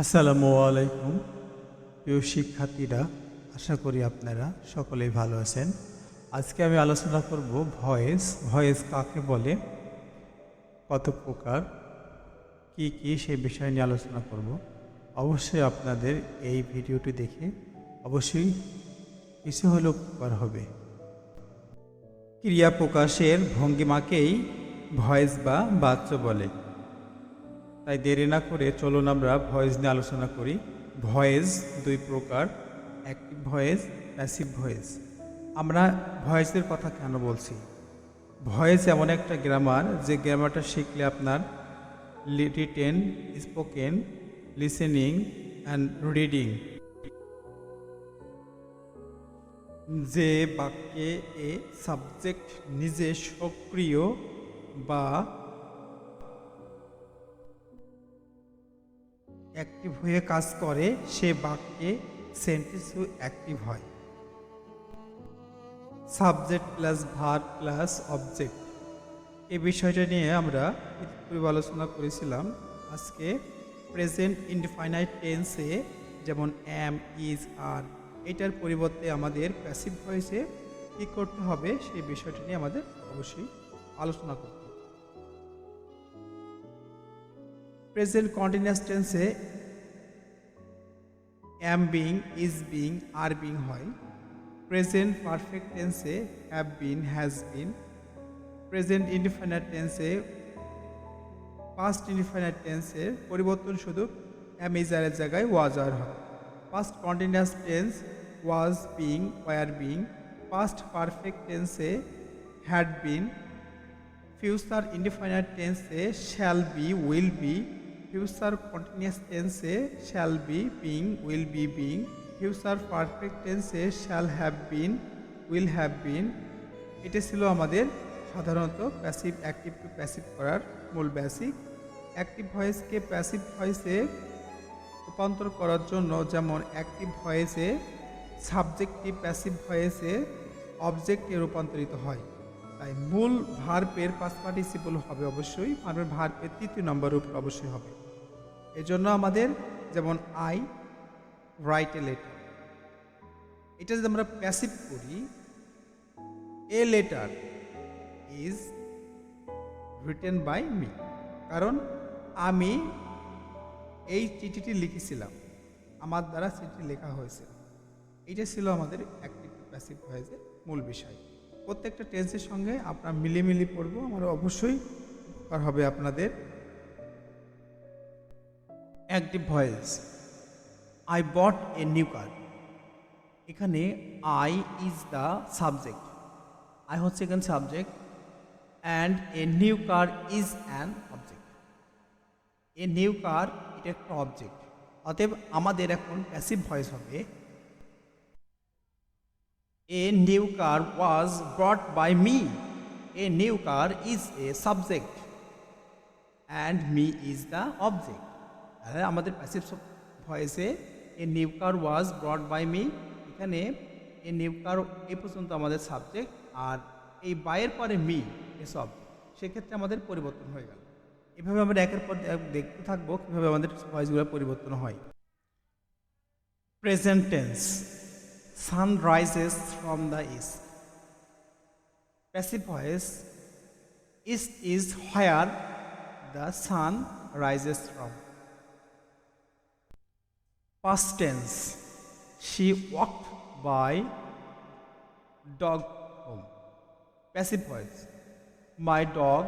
আসসালামু আলাইকুম প্রিয় শিক্ষার্থীরা, আশা করি আপনারা সকলেই ভালো আছেন। আজকে আমি আলোচনা করব ভয়েস কাকে বলে, কত প্রকার, কি কি সেই বিষয় নিয়ে আলোচনা করব। অবশ্যই আপনাদের এই ভিডিওটি দেখে অবশ্যই কিছু হলেও উপকার হবে। ক্রিয়া প্রকাশের ভঙ্গিমাকেই ভয়েস বা বাচ্য বলে। তাই দেরি না করে চলুন আমরা ভয়েস নিয়ে আলোচনা করি। ভয়েস দুই প্রকার, অ্যাক্টিভ ভয়েস, প্যাসিভ ভয়েস। আমরা ভয়েসের কথা কেন বলছি? ভয়েস এমন একটা গ্রামার, যে গ্রামারটা শিখলে আপনার written, spoken, listening and reading, যে বাক্যে এ সাবজেক্ট নিজে সক্রিয় বা অ্যাক্টিভ হয়ে কাজ করে, সে বাক্যে সেন্টেন্সও অ্যাক্টিভ হয়। Subject plus verb plus object, এই বিষয়টা নিয়ে আমরা পূর্বে আলোচনা করেছিলাম। আজকে প্রেজেন্ট ইনডিফাইনাইট টেন্সে যেমন অ্যাম, ইজ, আর, এটার পরিবর্তে আমাদের প্যাসিভ ভয়েসে কী করতে হবে সেই বিষয়টা নিয়ে আমাদের অবশ্যই আলোচনা করতে হবে। প্রেজেন্ট কন্টিনিউয়াস টেন্সে am being, is being, are being হয়। প্রেজেন্ট পারফেক্ট টেন্সে have been, has been. Present indefinite টেন্সে, পাস্ট ইনডিফাইনাইট টেন্সের পরিবর্তন শুধু অ্যাম, ইজ, আর এর জায়গায় ওয়াজ, আর হয়। Past continuous tense was being, were being. Past perfect টেন্সে হ্যাড বিন। ফিউচার ইনডিফাইনাইট টেন্সে shall be, will be. Future continuous টেন্সে shall be, being, will be, being. Future perfect টেন্সে shall have been, will have been. এটা ছিল আমাদের সাধারণত passive active to passive করার মূল বেসিক। অ্যাক্টিভ ভয়েসকে প্যাসিভ ভয়েসে রূপান্তর করার জন্য, যেমন অ্যাক্টিভ ভয়েসে সাবজেক্টটি প্যাসিভ ভয়েসে অবজেক্টে রূপান্তরিত হয়। তাই মূল ভার্বের পাস্ট পার্টিসিপল হবে অবশ্যই, ভার্বের তৃতীয় নম্বর রূপ অবশ্যই হবে। এজন্য আমাদের যেমন আই রাইট এ লেটার, এটা যদি আমরা প্যাসিভ করি, a letter is written by me, কারণ আমি এই চিঠিটি লিখেছিলাম, আমার দ্বারা চিঠি লেখা হয়েছিল। এইটা ছিল আমাদের অ্যাক্টিভ টু প্যাসিভ ভয়েসের মূল বিষয়। প্রত্যেকটা টেন্সের সঙ্গে আপনার মিলিয়ে পড়বো, আমার অবশ্যই উপকার হবে আপনাদের। Active voice, I bought a new car. এখানে I is the subject, I হচ্ছে এখানে subject, and a new car is an object. A new car এটা একটা অবজেক্ট, অতএব আমাদের এখন প্যাসিভ ভয়েস হবে, a new car was brought by me. A new car is a subject and me is the object. তাহলে আমাদের passive ভয়েসে a new car was brought by me, এখানে এ নিউ কার এ পর্যন্ত আমাদের সাবজেক্ট, আর এই বাইয়ের পরে মি এ অবজেক্ট, সেক্ষেত্রে আমাদের পরিবর্তন হয়ে গেল। এভাবে আমরা একের পর এক দেখতে থাকবো কীভাবে আমাদের ভয়েসগুলো পরিবর্তন হয়। Present tense, sun rises from the east. Passive voice, east is where the sun rises from. Past tense, she walked by dog home. Passive voice, my dog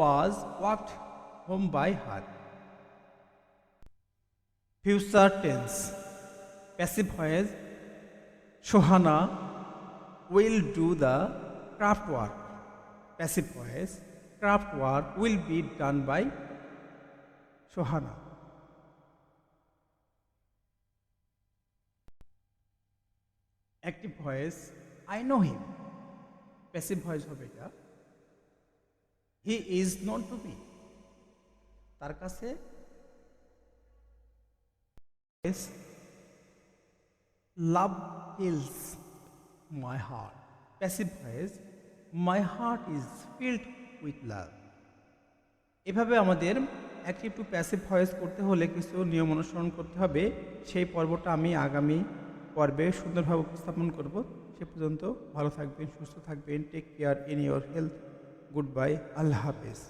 was walked home by her. Future tense, passive voice, Shohana will do the craft work. Passive voice, craft work will be done by Shohana. Active voice, I know him. Passive voice হবে এটা, he is known to me. তার কাছে love fills my heart. Passive voice, my heart is filled with love. এভাবে আমাদের active to passive voice করতে হলে কিছু নিয়ম অনুসরণ করতে হবে। সেই পর্বটা আমি আগামী পর্বে সুন্দরভাবে উপস্থাপন করব। সে পর্যন্ত ভালো থাকবেন, সুস্থ থাকবেন। Take care in your health. Goodbye, আল্লাহ হাফেজ।